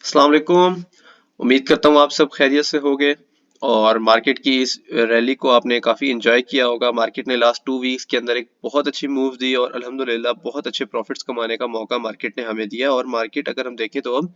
अस्सलाम वालेकुम। उम्मीद करता हूँ आप सब खैरियत से होंगे और मार्केट की इस रैली को आपने काफ़ी एंजॉय किया होगा। मार्केट ने लास्ट 2 वीक्स के अंदर एक बहुत अच्छी मूव दी और अल्हम्दुलिल्लाह बहुत अच्छे प्रॉफिट्स कमाने का मौका मार्केट ने हमें दिया। और मार्केट अगर हम देखें तो अब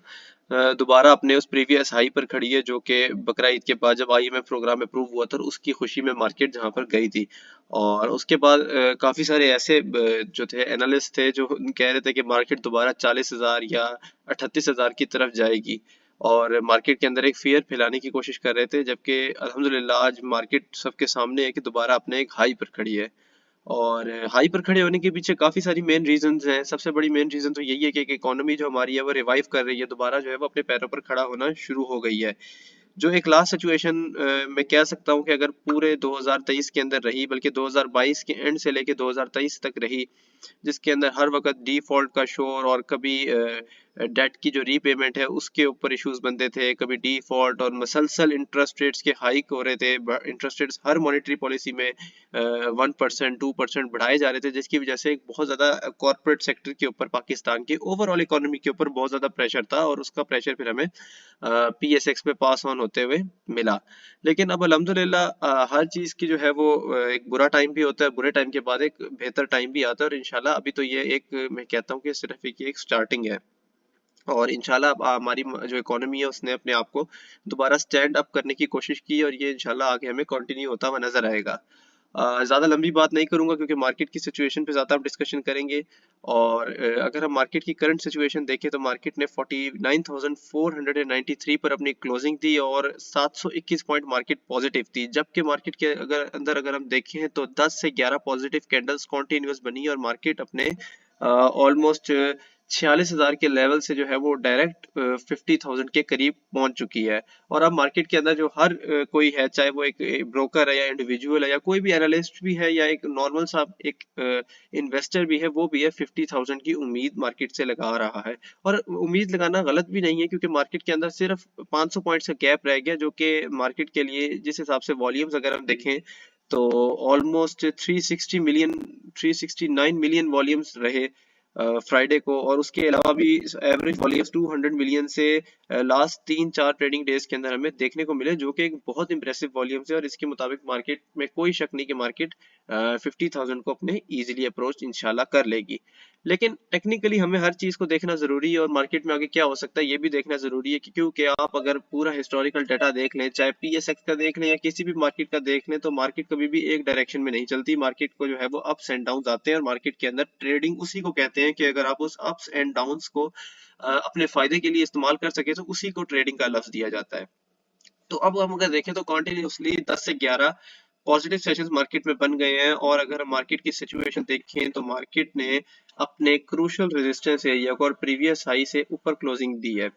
दोबारा अपने उस प्रीवियस हाई पर खड़ी है, जो कि बकरा ईद के बाद जब आईएमएफ प्रोग्राम अप्रूव हुआ था और उसकी खुशी में मार्केट जहां पर गई थी। और उसके बाद काफी सारे ऐसे जो थे एनालिस्ट थे जो कह रहे थे कि मार्केट दोबारा 40,000 या 38,000 की तरफ जाएगी और मार्केट के अंदर एक फियर फैलाने की कोशिश कर रहे थे, जबकि अल्हम्दुलिल्लाह आज मार्केट सबके सामने है कि दोबारा अपने एक हाई पर खड़ी है। और हाई पर खड़े होने के पीछे काफी सारी मेन रीजंस हैं। सबसे बड़ी मेन रीजन तो यही है कि इकोनॉमी जो हमारी है वो रिवाइव कर रही है, दोबारा जो है वो अपने पैरों पर खड़ा होना शुरू हो गई है। जो एक लास्ट सिचुएशन मैं कह सकता हूँ कि अगर पूरे 2023 के अंदर रही, बल्कि 2022 के एंड से लेके 2023 तक रही, जिसके अंदर हर वक्त डिफॉल्ट का शोर और कभी डेट की जो रीपेमेंट है उसके ऊपर इश्यूज बनते थे, कभी डिफॉल्ट और मसलसल इंटरेस्ट रेट्स के हाइक हो रहे थे। इंटरेस्ट रेट्स हर मॉनेटरी पॉलिसी में 1% 2% बढ़ाए जा रहे थे, जिसकी वजह से एक बहुत ज्यादा कॉर्पोरेट सेक्टर के ऊपर, पाकिस्तान की ओवरऑल इकोनॉमी के ऊपर बहुत ज्यादा प्रेशर था और उसका प्रेशर फिर हमें पीएसएक्स पे पास ऑन होते हुए मिला। लेकिन अब अल्हम्दुलिल्लाह हर चीज की जो है वो एक बुरा टाइम भी होता है, बुरे टाइम के बाद एक बेहतर टाइम भी आता है। और इंशाल्लाह अभी तो ये एक मैं कहता हूँ कि सिर्फ एक स्टार्टिंग है। और इंशाल्लाह अब हमारी जो इकोनॉमी है उसने अपने आप को दोबारा स्टैंड अप करने की कोशिश की और ये इंशाल्लाह आगे हमें कंटिन्यू होता हुआ नजर आएगा। ज्यादा लंबी बात नहीं करूंगा क्योंकि मार्केट की सिचुएशन पे ज्यादा हम डिस्कशन करेंगे। और अगर हम मार्केट की करंट सिचुएशन देखें तो मार्केट ने 49,493 पर अपनी क्लोजिंग दी और 721 पॉइंट मार्केट पॉजिटिव थी, जबकि मार्केट के अगर हम देखें तो 10 से 11 पॉजिटिव कैंडल्स कॉन्टिन्यूस बनी और मार्केट अपने ऑलमोस्ट 46,000 के लेवल से जो है वो डायरेक्ट 50,000 के करीब पहुंच चुकी है। और अब मार्केट के अंदर जो हर कोई है, चाहे वो एक ब्रोकर है या इंडिविजुअल है या कोई भी एनालिस्ट भी है या एक नॉर्मल सा एक इन्वेस्टर भी है, वो भी है 50,000 की उम्मीद मार्केट से लगा रहा है। और उम्मीद लगाना गलत भी नहीं है क्योंकि मार्केट के अंदर सिर्फ 500 पॉइंट्स का गैप रह गया, जो कि मार्केट के लिए जिस हिसाब से वॉल्यूम्स अगर हम देखें तो ऑलमोस्ट 369 मिलियन वॉल्यूम्स रहे फ्राइडे को। और उसके अलावा भी एवरेज वॉल्यूम्स 200 मिलियन से लास्ट 3-4 ट्रेडिंग डेज के अंदर हमें देखने को मिले, जो कि एक बहुत इंप्रेसिव वॉल्यूम्स है। और इसके मुताबिक मार्केट में कोई शक नहीं कि मार्केट 50,000 को अपने इजीली अप्रोच इंशाल्लाह कर लेगी। लेकिन टेक्निकली हमें हर चीज को देखना जरूरी है और मार्केट में आगे क्या हो सकता है ये भी देखना जरूरी है, क्योंकि आप अगर पूरा हिस्टोरिकल डाटा देख लें, चाहे पीएसएक्स का देख लें या किसी भी मार्केट का देख लें, तो मार्केट कभी भी एक डायरेक्शन में नहीं चलती। मार्केट को जो है वो अप्स एंड डाउन आते हैं और मार्केट के अंदर ट्रेडिंग उसी को कहते हैं कि अगर आप उस अप्स एंड डाउन्स को अपने फायदे के लिए इस्तेमाल कर सके तो उसी को ट्रेडिंग का लफ्ज दिया जाता है। तो अब हम अगर देखें तो कॉन्टिन्यूसली 10 से 11 पॉजिटिव सेशंस मार्केट में बन गए हैं। और अगर हम मार्केट की सिचुएशन देखें तो मार्केट ने अपने क्रूशियल रेजिस्टेंस एरिया को और प्रीवियस हाई से ऊपर क्लोजिंग दी है।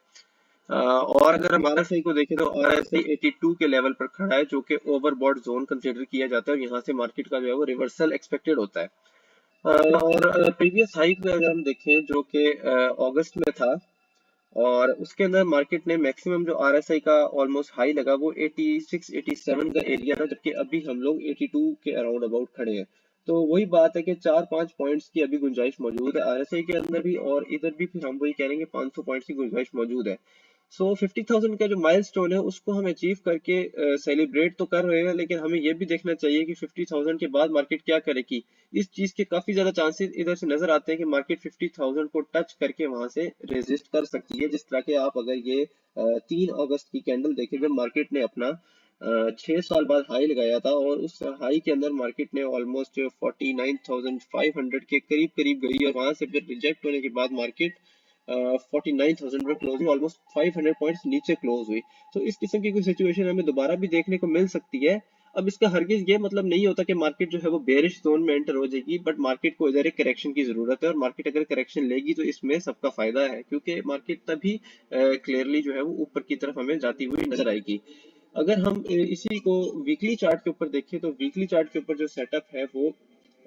और अगर हम आरएसआई को देखें तो आरएसआई 82 के लेवल पर खड़ा है, जो कि ओवरबॉट जोन कंसीडर किया जाता है और यहाँ से मार्केट का जो है वो रिवर्सल एक्सपेक्टेड होता है। और प्रीवियस हाई को अगर हम देखें जो कि अगस्त में था, और उसके अंदर मार्केट ने मैक्सिमम जो आरएसआई का ऑलमोस्ट हाई लगा वो 86 87 का एरिया था, जबकि अभी हम लोग 82 के अराउंड अबाउट खड़े हैं। तो वही बात है कि 4-5 पॉइंट्स की अभी गुंजाइश मौजूद है आरएसआई के अंदर भी, और इधर भी फिर हम वही कह रहे हैं कि 500 पॉइंट्स की गुंजाइश मौजूद है। सो 50,000 का जो माइलस्टोन है उसको हम अचीव करके सेलिब्रेट तो कर रहे हैं, लेकिन हमें यह भी देखना चाहिए कि 50,000 के बाद मार्केट क्या करेगी। इस चीज के काफी ज्यादा चांसेस इधर से नजर आते हैं कि मार्केट 50,000 को टच करके वहां से रेजिस्ट कर सकती है। जिस तरह के आप अगर ये 3 अगस्त की कैंडल देखेंगे, मार्केट ने अपना 6 साल बाद हाई लगाया था और उस हाई के अंदर मार्केट ने ऑलमोस्ट 49,500 के करीब करीब गई और वहां से फिर रिजेक्ट होने के बाद मार्केट 49,000 पर क्लोज हुई, ऑलमोस्ट 500 पॉइंट्स नीचे क्लोज हुई। तो इस किस्म की कोई सिचुएशन हमें दोबारा भी देखने को मिल सकती है। अब इसका हरगिज ये मतलब नहीं होता कि मार्केट जो है वो बेरिश जोन में एंटर हो जाएगी, बट मार्केट को इधर एक करेक्शन की जरूरत है और मार्केट अगर करेक्शन लेगी तो इसमें सबका फायदा है, क्योंकि मार्केट तभी क्लियरली जो है वो ऊपर की तरफ हमें जाती हुई नजर आएगी। अगर हम इसी को वीकली चार्ट के ऊपर देखें तो वीकली चार्ट के ऊपर जो सेटअप है वो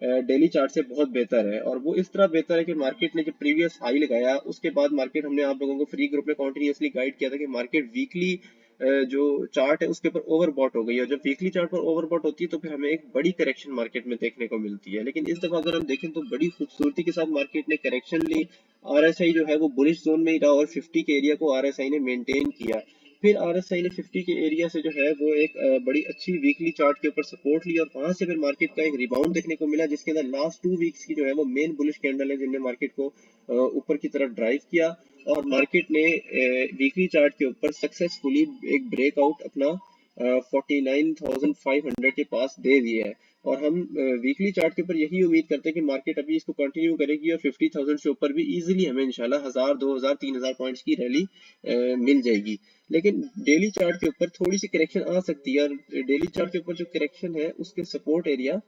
डेली चार्ट से बहुत बेहतर है। और वो इस तरह बेहतर है कि मार्केट ने जब प्रीवियस हाई लगाया उसके बाद मार्केट, हमने आप लोगों को फ्री ग्रुप में कॉन्टिन्यूसली गाइड किया था कि मार्केट वीकली जो चार्ट है उसके ऊपर ओवरबॉट हो गई है, और जब वीकली चार्ट पर ओवरबॉट होती है तो फिर हमें एक बड़ी करेक्शन मार्केट में देखने को मिलती है। लेकिन इस दफा अगर हम देखें तो बड़ी खूबसूरती के साथ मार्केट ने करेक्शन ली, आरएसआई जो है वो बुलिश जोन में ही रहा और 50 के एरिया को आरएसआई ने मेंटेन किया। फिर आरएसआई ने 50 के एरिया से जो है वो एक बड़ी अच्छी वीकली चार्ट के ऊपर सपोर्ट ली, और वहां से फिर मार्केट का एक रिबाउंड देखने को मिला, जिसके अंदर लास्ट 2 वीक्स की जो है वो मेन बुलिश कैंडल है जिनने मार्केट को ऊपर की तरफ ड्राइव किया, और मार्केट ने वीकली चार्ट के ऊपर सक्सेसफुली एक ब्रेकआउट अपना 49,500 के पास दे दिया है। और हम वीकली चार्ट के ऊपर यही उम्मीद करते हैं कि मार्केट अभी इसको कंटिन्यू करेगी और 50,000 से ऊपर भी इजीली हमें इंशाल्लाह 1000, 2000, 3000 पॉइंट्स की रैली मिल जाएगी। लेकिन डेली चार्ट के ऊपर थोड़ी सी करेक्शन आ सकती है, और डेली चार्ट के ऊपर जो करेक्शन है उसके सपोर्ट एरिया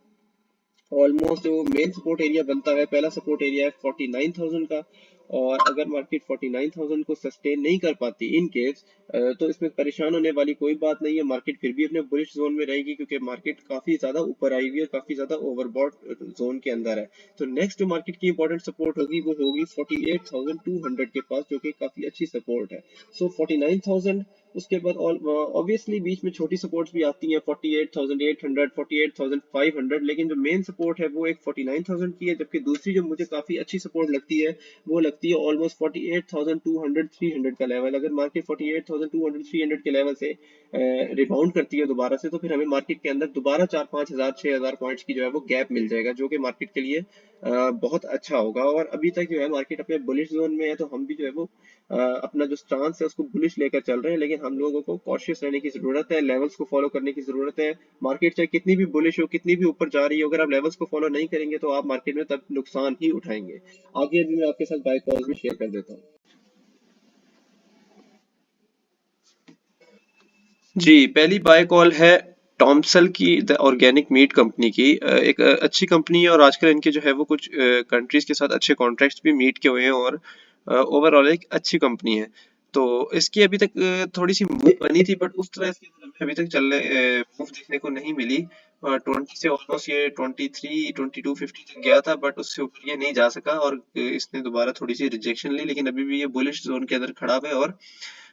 ऑलमोस्ट जो मेन सपोर्ट एरिया बनता है, पहला सपोर्ट एरिया है 49,000 का, और अगर मार्केट 49,000 को सस्टेन नहीं कर पाती इन केस, तो इसमें परेशान होने वाली कोई बात नहीं है, मार्केट फिर भी अपने बुलिश जोन में रहेगी, क्योंकि मार्केट काफी ज्यादा ऊपर आई हुई है, काफी ज्यादा ओवरबॉट जोन के अंदर है। तो नेक्स्ट जो मार्केट की इंपॉर्टेंट सपोर्ट होगी वो होगी 48,200 के पास, जो कि काफी अच्छी सपोर्ट है। सो 49,000, उसके बाद ऑब्वियसली बीच में छोटी सपोर्ट्स भी आती हैं 48,800, 48,500, लेकिन जो मेन सपोर्ट है वो एक 49,000 की है, जबकि दूसरी जो मुझे काफी अच्छी सपोर्ट लगती है वो लगती है ऑलमोस्ट 48,200, 300 का लेवल। अगर मार्केट 48,200, 300 के लेवल से रिबाउंड करती है दोबारा से, तो फिर हमें मार्केट के अंदर दोबारा 4-5 हजार, 6 हजार पॉइंट्स की जो है वो गैप मिल जाएगा, जो कि मार्केट के लिए बहुत अच्छा होगा। और अभी तक जो है मार्केट अपने बुलिश जोन में है, तो हम भी जो है वो अपना जो स्टांस है उसको बुलिश लेकर चल रहे हैं, लेकिन हम लोगों को कॉशियस रहने की जरूरत है, लेवल्स को फॉलो करने की जरूरत है। मार्केट चाहे कितनी भी बुलिश हो, कितनी भी ऊपर जा रही हो, अगर आप लेवल्स को फॉलो नहीं करेंगे तो आप मार्केट में तब नुकसान ही उठाएंगे। आगे भी मैं आपके साथ बाय कॉल्स भी शेयर कर देता हूँ। जी, पहली बाय कॉल है टॉमसल की, द ऑर्गेनिक मीट कंपनी की। एक अच्छी कंपनी है, और आजकल इनके जो है वो कुछ कंट्रीज के साथ अच्छे कॉन्ट्रैक्ट्स भी मीट के हुए हैं, और ओवरऑल एक अच्छी कंपनी है। तो इसकी अभी तक थोड़ी सी मूव बनी थी, बट उस तरह इसकी हमें अभी तक चलने मूव देखने को नहीं मिली। 20 से ऑलमोस्ट ये 23, 2250 तक गया था, बट उससे ऊपर ये नहीं जा सका, और इसने दोबारा थोड़ी सी रिजेक्शन ली, लेकिन अभी भी ये बुलिश जोन के अंदर खड़ा हुआ है, और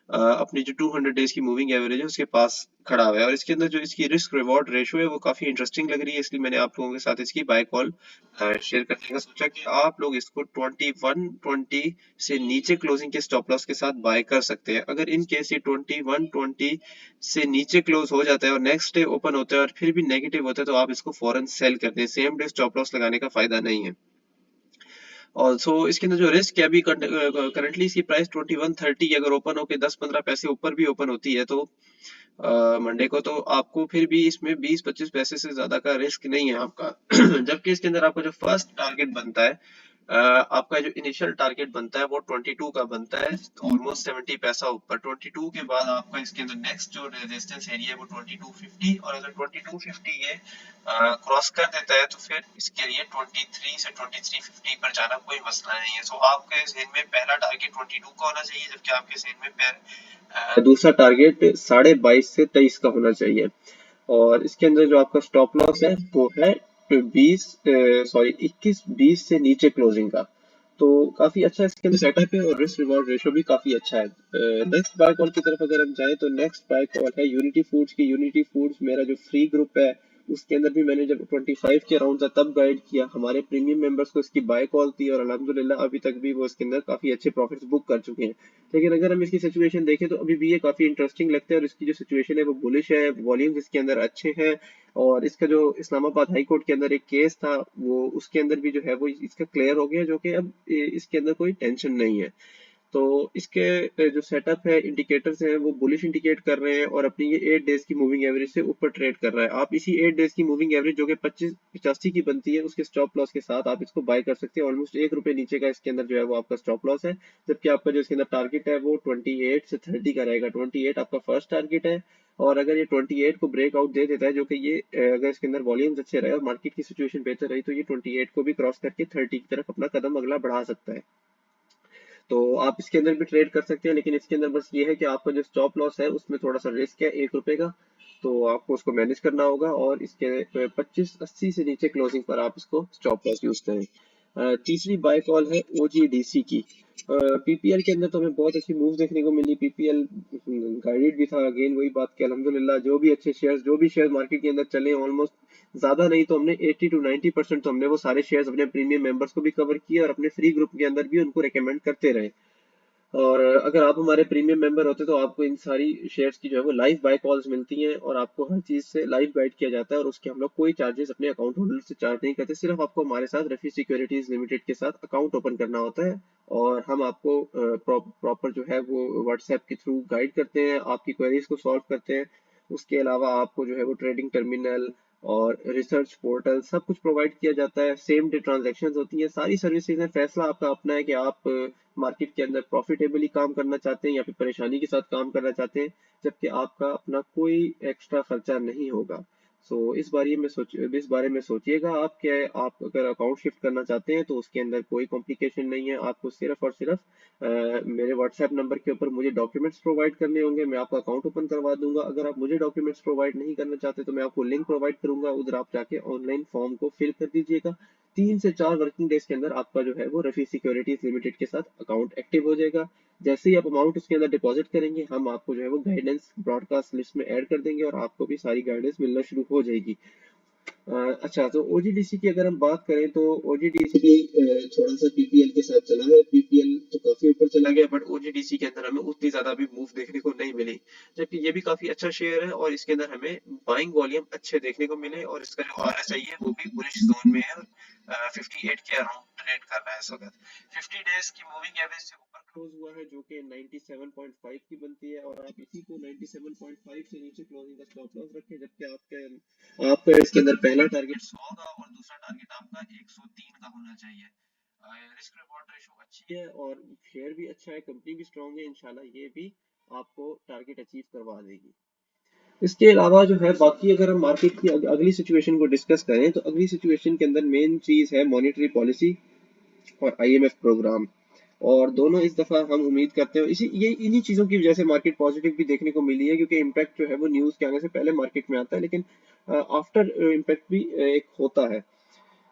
अपनी जो 200 डेज की मूविंग एवरेज है उसके पास खड़ा हुआ है, और इसके अंदर जो इसकी रिस्क रिवॉर्ड रेशो है वो काफी इंटरेस्टिंग लग रही है, इसलिए मैंने आप लोगों के साथ इसकी बाय कॉल शेयर करने का सोचा कि आप लोग इसको 2120 से नीचे क्लोजिंग के स्टॉप लॉस के साथ बाय कर सकते हैं। अगर इन केस ये 2120 से नीचे क्लोज हो जाता है और नेक्स्ट डे ओपन होता है और फिर भी नेगेटिव होता है, तो आप इसको फौरन सेल कर दें, सेम डे स्टॉप लॉस लगाने का फायदा नहीं है। ऑल्सो इसके अंदर जो रिस्क है, अभी करंटली इसकी प्राइस 2130, अगर ओपन होके 10-15 पैसे ऊपर भी ओपन होती है तो मंडे को, तो आपको फिर भी इसमें 20-25 पैसे से ज्यादा का रिस्क नहीं है आपका। जबकि इसके अंदर आपका जो फर्स्ट टारगेट बनता है, आपका जो इनिशियल टारगेट बनता है वो 22 का बनता है, ऑलमोस्ट 70 पैसा ऊपर। 22 के बाद आपका इसके अंदर नेक्स्ट जो रेजिस्टेंस एरिया है वो 2250, और अगर 2250 ये क्रॉस कर देता है तो फिर इसके लिए 23 से 2350 पर जाना कोई मसला नहीं है। सो आपके जेन में पहला टारगेट 22 का होना चाहिए, जबकि आपके जेन में दूसरा टारगेट 22.5 से 23 का होना चाहिए। और इसके अंदर जो आपका स्टॉप लॉस है वो है 21-20 से नीचे क्लोजिंग का। तो काफी अच्छा इसके अंदर सेटअप है, और रिस्क रिवॉर्ड रेशो भी काफी अच्छा है। नेक्स्ट बाय कॉल की तरफ अगर हम जाएं तो नेक्स्ट बाय कॉल है यूनिटी फूड्स की। यूनिटी फूड्स मेरा जो फ्री ग्रुप है उसके अंदर भी मैंने जब 25 के अराउंड था तब गाइड किया, हमारे प्रीमियम मेंबर्स को इसकी बाय कॉल थी, और अल्हम्दुलिल्लाह अभी तक भी वो इसके अंदर काफी अच्छे प्रॉफिट्स बुक कर चुके हैं। लेकिन अगर हम इसकी सिचुएशन देखें तो अभी भी ये काफी इंटरेस्टिंग लगता है, और इसकी जो सिचुएशन है वो बुलिश है, वॉल्यूम्स इसके अंदर अच्छे हैं, और इसका जो इस्लामाबाद हाई कोर्ट के अंदर एक केस था वो उसके अंदर भी जो है वो इसका क्लियर हो गया, जो कि अब इसके अंदर कोई टेंशन नहीं है। तो इसके जो सेटअप है, इंडिकेटर्स हैं वो बुलिश इंडिकेट कर रहे हैं, और अपनी ये 8 डेज की मूविंग एवरेज से ऊपर ट्रेड कर रहा है। आप इसी 8 डेज की मूविंग एवरेज जो कि 25-85 की बनती है उसके स्टॉप लॉस के साथ आप इसको बाय कर सकते हैं। ऑलमोस्ट ₹1 नीचे का इसके अंदर जो है वो आपका स्टॉप लॉस है, जबकि आपका जो इसके अंदर टारगेट है वो 28 से 30 का रहेगा। 28 आपका फर्स्ट टारगेट है, और अगर ये 28 को ब्रेकआउट दे देता है, जो कि ये अगर इसके अंदर वॉल्यूम्स अच्छे रहे और मार्केट की सिचुएशन बेहतर रही, तो ये 28 को भी क्रॉस करके 30 की तरफ अपना कदम अगला बढ़ा सकता है। तो आप इसके अंदर भी ट्रेड कर सकते हैं, लेकिन इसके अंदर बस ये है कि आपका जो स्टॉप लॉस है उसमें थोड़ा सा रिस्क है ₹1 का, तो आपको उसको मैनेज करना होगा, और इसके 25-80 से नीचे क्लोजिंग पर आप इसको स्टॉप लॉस यूज करें। तीसरी बाय कॉल है ओजीडीसी की। पीपीएल के अंदर तो हमें बहुत अच्छी मूव देखने को मिली। पीपीएल गाइडेड भी था, अगेन वही बात कि अल्हम्दुलिल्लाह जो भी अच्छे शेयर्स, जो भी शेयर मार्केट के अंदर चले, ऑलमोस्ट ज्यादा नहीं तो हमने 80 to 90% तो हमने वो सारे शेयर्स अपने प्रीमियम मेंबर्स को भी कवर किए और अपने फ्री ग्रुप के अंदर भी उनको रिकमेंड करते रहे। और अगर आप हमारे प्रीमियम मेंबर होते तो आपको इन सारी शेयर्स की जो है वो लाइव बाय कॉल्स मिलती हैं और आपको हर चीज से लाइव गाइड किया जाता है, और उसके हम लोग कोई चार्जेस अपने अकाउंट होल्डर से चार्ज नहीं करते। सिर्फ आपको हमारे साथ रफी सिक्योरिटीज लिमिटेड के साथ अकाउंट ओपन करना होता है और हम आपको प्रॉपर जो है वो व्हाट्सएप के थ्रू गाइड करते हैं, आपकी क्वेरीज को सॉल्व करते हैं। उसके अलावा आपको जो है वो ट्रेडिंग टर्मिनल और रिसर्च पोर्टल सब कुछ प्रोवाइड किया जाता है। सेम डे ट्रांजैक्शंस होती हैं, सारी सर्विसेज हैं। फैसला आपका अपना है कि आप मार्केट के अंदर प्रॉफिटेबली काम करना चाहते हैं या फिर परेशानी के साथ काम करना चाहते हैं, जबकि आपका अपना कोई एक्स्ट्रा खर्चा नहीं होगा। इस बारे में सोचिएगा आप, क्या आप अगर अकाउंट शिफ्ट करना चाहते हैं तो उसके अंदर कोई कॉम्प्लिकेशन नहीं है। आपको सिर्फ और सिर्फ मेरे व्हाट्सएप नंबर के ऊपर मुझे डॉक्यूमेंट्स प्रोवाइड करने होंगे, मैं आपका अकाउंट ओपन करवा दूंगा। अगर आप मुझे डॉक्यूमेंट्स प्रोवाइड नहीं करना चाहते तो मैं आपको लिंक प्रोवाइड करूंगा, उधर आप जाके ऑनलाइन फॉर्म को फिल कर दीजिएगा। 3 से 4 वर्किंग डेज के अंदर आपका जो है वो रफी सिक्योरिटीज लिमिटेड के साथ अकाउंट एक्टिव हो जाएगा। जैसे ही आप अमाउंट उसके अंदर डिपॉजिट करेंगे, हम आपको जो है वो गाइडेंस ब्रॉडकास्ट लिस्ट में ऐड कर देंगे और आपको भी सारी गाइडेंस मिलना शुरू हो जाएगी। अच्छा, तो ओजीडीसी की अगर हम बात करें तो ओजीडीसी थोड़ा सा पीपीएल के साथ चला है। पीपीएल तो काफी ऊपर चला गया, बट ओजीडीसी के अंदर हमें उतनी ज्यादा भी मूव देखने को नहीं मिली, जबकि ये भी काफी अच्छा शेयर है और इसके अंदर हमें बाइंग वॉल्यूम अच्छे देखने को मिले और इसका जो आरएसआई है वो भी बुलिश जोन में है और 58 के अराउंड ट्रेड कर रहा है इस वक्त। 50 डेज की मूविंग एवरेज से ऊपर क्लोज हुआ है जो कि 97.5 की बनती है, और आप इसी को 97.5 से नीचे क्लोजिंग का स्टॉप लॉस रखें, जबकि आपका इसके अंदर पहला टारगेट 100 का और दूसरा टारगेट आपका 103 का होना चाहिए। रिस्क रिवॉर्ड रेशो अच्छी है और शेयर भी अच्छा है, कंपनी भी स्ट्रांग है, इंशाल्लाह ये भी आपको टारगेट अचीव करवा देगी। इसके अलावा जो है बाकी अगर हम मार्केट की अगली सिचुएशन को डिस्कस करें तो अगली सिचुएशन के अंदर मेन चीज है मॉनेटरी पॉलिसी और आईएमएफ प्रोग्राम। और दोनों इस दफा हम उम्मीद करते हैं इसी ये इन्हीं चीजों की वजह से मार्केट पॉजिटिव भी देखने को मिली है, क्योंकि इम्पैक्ट जो है वो न्यूज के आने से पहले मार्केट में आता है, लेकिन आफ्टर इम्पैक्ट भी एक होता है।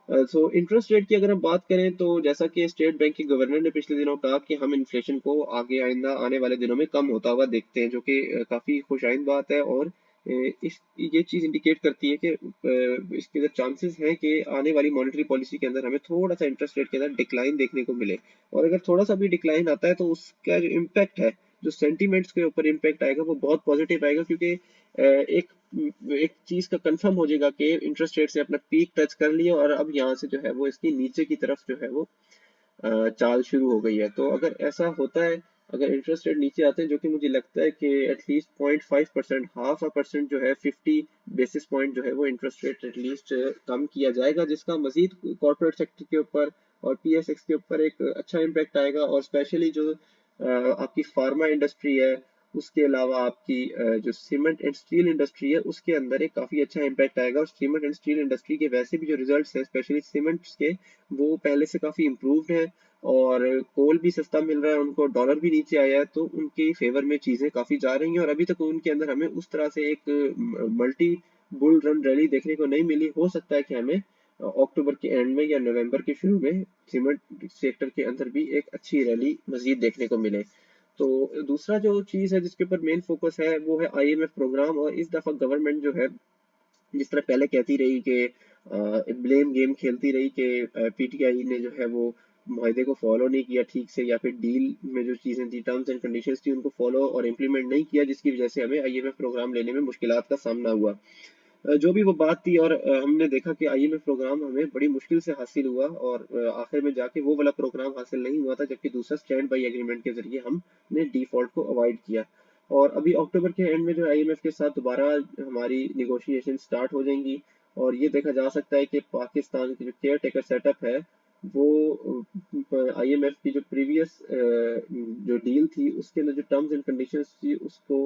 सो इंटरेस्ट रेट की अगर हम बात करें तो जैसा कि स्टेट बैंक के गवर्नर ने पिछले दिनों कहा कि हम इन्फ्लेशन को आगे आइंदा आने वाले दिनों में कम होता हुआ देखते हैं, जो कि काफी खुशाइंद बात है। और इस ये चीज इंडिकेट करती है कि इसके अंदर चांसेस हैं कि आने वाली मॉनेटरी पॉलिसी के अंदर हमें थोड़ा सा इंटरेस्ट रेट के अंदर डिक्लाइन देखने को मिले। और अगर थोड़ा सा भी डिक्लाइन आता है तो उसका जो इम्पैक्ट है, जो सेंटीमेंट्स के ऊपर इम्पैक्ट आएगा वो बहुत पॉजिटिव आएगा, क्योंकि एक एक चीज का कंफर्म हो जाएगा कि इंटरेस्ट रेट ने अपना पीक टच कर लिया और अब यहाँ से जो है वो इसकी नीचे की तरफ जो है वो चाल शुरू हो गई है। तो अगर ऐसा होता है, अगर इंटरेस्ट रेट नीचे आते हैं, जो कि मुझे लगता है कि एटलीस्ट 0.5%, हाफ अ परसेंट जो है 50 बेसिस पॉइंट जो है वो इंटरेस्ट रेट एटलीस्ट कम किया जाएगा, जिसका मजीद कॉर्पोरेट सेक्टर के ऊपर और पीएसएक्स के ऊपर एक अच्छा इम्पैक्ट आएगा। और स्पेशली जो आपकी फार्मा इंडस्ट्री है, उसके अलावा आपकी जो सीमेंट एंड स्टील इंडस्ट्री है, उसके अंदर एक काफी अच्छा इम्पैक्ट आएगा। और सीमेंट एंड स्टील इंडस्ट्री के वैसे भी जो रिजल्ट्स हैं, स्पेशली सीमेंट्स के, वो पहले से काफी इम्प्रूव्ड है और कोल भी सस्ता मिल रहा है उनको, डॉलर भी नीचे आया है, तो उनके फेवर में चीजें काफी जा रही हैं। और अभी तक उनके अंदर हमें उस तरह से एक मल्टी बुल रन रैली देखने को नहीं मिली। हो सकता है कि हमें अक्टूबर के एंड में या नवंबर के शुरू में सीमेंट सेक्टर के अंदर भी एक अच्छी रैली मजीद देखने को मिले। तो दूसरा जो चीज है जिसके ऊपर मेन फोकस है वो है आईएमएफ प्रोग्राम। और इस दफा गवर्नमेंट जो है, जिस तरह पहले कहती रही कि ब्लेम गेम खेलती रही कि पीटीआई ने जो है वो माहदे को फॉलो नहीं किया ठीक से, या फिर डील में जो चीजें थी, टर्म्स एंड कंडीशंस थी, उनको फॉलो और इम्प्लीमेंट नहीं किया, जिसकी वजह से हमें आईएमएफ प्रोग्राम लेने में मुश्किलात का सामना हुआ। जो भी वो बात थी, और हमने देखा कि आईएमएफ प्रोग्राम हमें बड़ी मुश्किल से हासिल हुआ और आखिर में जाके वो वाला प्रोग्राम हासिल नहीं हुआ था, जबकि दूसरा स्टैंड बाई एग्रीमेंट के जरिए हमने डिफॉल्ट को अवॉइड किया। और अभी अक्टूबर के एंड में जो आईएमएफ के साथ दोबारा हमारी निगोशिएशन स्टार्ट हो जाएंगी, और ये देखा जा सकता है कि पाकिस्तान की जो केयर टेकर सेटअप है वो आईएमएफ की जो प्रीवियस जो डील थी उसके अंदर जो टर्म्स एंड कंडीशंस थी उसको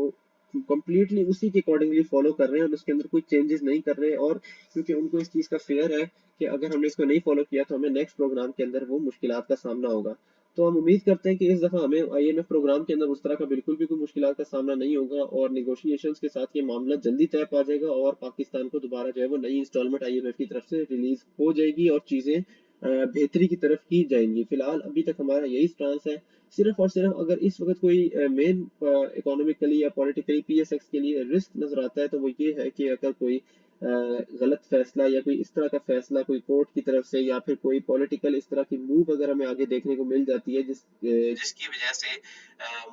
कंप्लीटली उसी के अकॉर्डिंगली फॉलो कर रहे हैं और उसके अंदर कोई चेंजेस नहीं कर रहे हैं। और क्योंकि उनको इस चीज का फेयर है कि अगर हमने इसको नहीं फॉलो किया तो हमें नेक्स्ट प्रोग्राम के अंदर वो मुश्किलात का सामना होगा। तो हम उम्मीद करते हैं कि इस दफा हमें आईएमएफ प्रोग्राम के अंदर उस तरह का बिल्कुल भी कोई मुश्किलात का सामना नहीं होगा और निगोशिएशंस के साथ ये मामला जल्दी तय पा जाएगा और पाकिस्तान को दोबारा जो है वो नई इंस्टॉलमेंट आईएमएफ की तरफ से रिलीज हो जाएगी और चीजें बेहतरी की तरफ ही जाएंगी। फिलहाल अभी तक हमारा यही स्टांस है। सिर्फ और सिर्फ अगर इस वक्त कोई मेन इकोनॉमिकली या पॉलिटिकली पीएसएक्स के लिए रिस्क नजर आता है तो वो ये है कि अगर कोई गलत फैसला या कोई इस तरह का फैसला कोई कोर्ट की तरफ से या फिर कोई पॉलिटिकल इस तरह की मूव अगर हमें आगे देखने को मिल जाती है जिसकी वजह से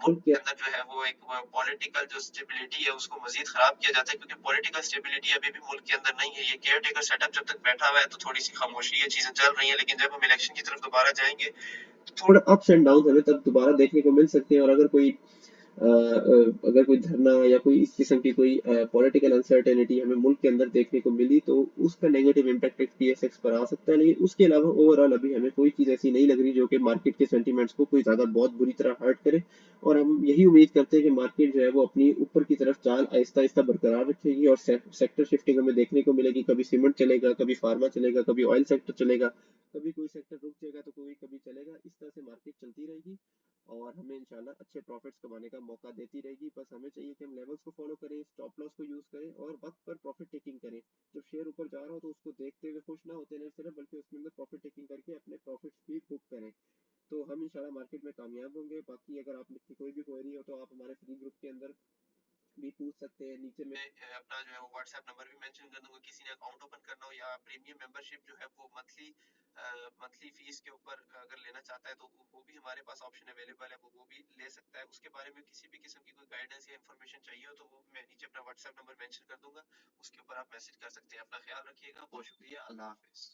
मुल्क के अंदर जो है वो एक पॉलिटिकल जो स्टेबिलिटी है उसको मजीद खराब किया जाता है, क्योंकि पॉलिटिकल स्टेबिलिटी अभी भी मुल्क के अंदर नहीं है। ये केयर टेकर सेटअप जब तक बैठा हुआ है तो थोड़ी सी खामोशी ये चीजें चल रही हैं, लेकिन जब हम इलेक्शन की तरफ दोबारा जाएंगे तो थोड़ा अप्स एंड डाउन हमें तब दोबारा देखने को मिल सकते हैं। और अगर कोई धरना या कोई इस किस्म की कोई पॉलिटिकल अनसर्टेनिटी हमें मुल्क के अंदर देखने को मिली तो उसका नेगेटिव इम्पैक्ट एक पीएसएक्स पर आ सकता है। लेकिन उसके अलावा ओवरऑल अभी हमें कोई चीज ऐसी नहीं लग रही जो कि मार्केट के सेंटीमेंट्स को कोई ज्यादा बहुत बुरी तरह हर्ट करे। और हम यही उम्मीद करते हैं कि मार्केट जो है वो अपनी ऊपर की तरफ चाल आहिस्ता आहिस्ता बरकरार रखेगी और सेक्टर शिफ्टिंग हमें देखने को मिलेगी। कभी सीमेंट चलेगा, कभी फार्मा चलेगा, कभी ऑयल सेक्टर चलेगा, कभी कोई सेक्टर रुक जाएगा तो कोई कभी चलेगा। इस तरह से मार्केट चलती रहेगी और हमें इंशाल्लाह अच्छे प्रॉफिट्स कमाने का मौका देती रहेगी। बस हमें चाहिए कि हम लेवल्स को फॉलो करें, स्टॉप लॉस को यूज करें और वक्त पर प्रॉफिट टेकिंग करें। जब शेयर ऊपर जा रहा हो तो उसको देखते हुए खुश ना होते नहीं सिर्फ, बल्कि उसके अंदर प्रॉफिट टेकिंग करके अपने प्रॉफिट्स भी बुक करें। तो हम इंशाल्लाह मार्केट में कामयाब होंगे। बाकी अगर आपकी कोई भी क्वेरी हो तो आप हमारे फ्री ग्रुप के अंदर भी पूछ सकते हैं। नीचे मैं अपना जो है वो व्हाट्सएप नंबर भी मेंशन कर दूंगा। किसी ने अकाउंट ओपन करना हो या प्रीमियम मेंबरशिप जो है वो मंथली फीस के ऊपर अगर लेना चाहता है तो वो भी हमारे पास ऑप्शन अवेलेबल है, वो भी ले सकता है। उसके बारे में किसी भी किस्म की कोई गाइडेंस या इन्फॉर्मेशन चाहिए हो तो वो मैं नीचे अपना व्हाट्सएप नंबर मेंशन कर दूंगा, उसके ऊपर आप मैसेज कर सकते हैं। अपना ख्याल रखिएगा, बहुत शुक्रिया, अल्लाह हाफिज।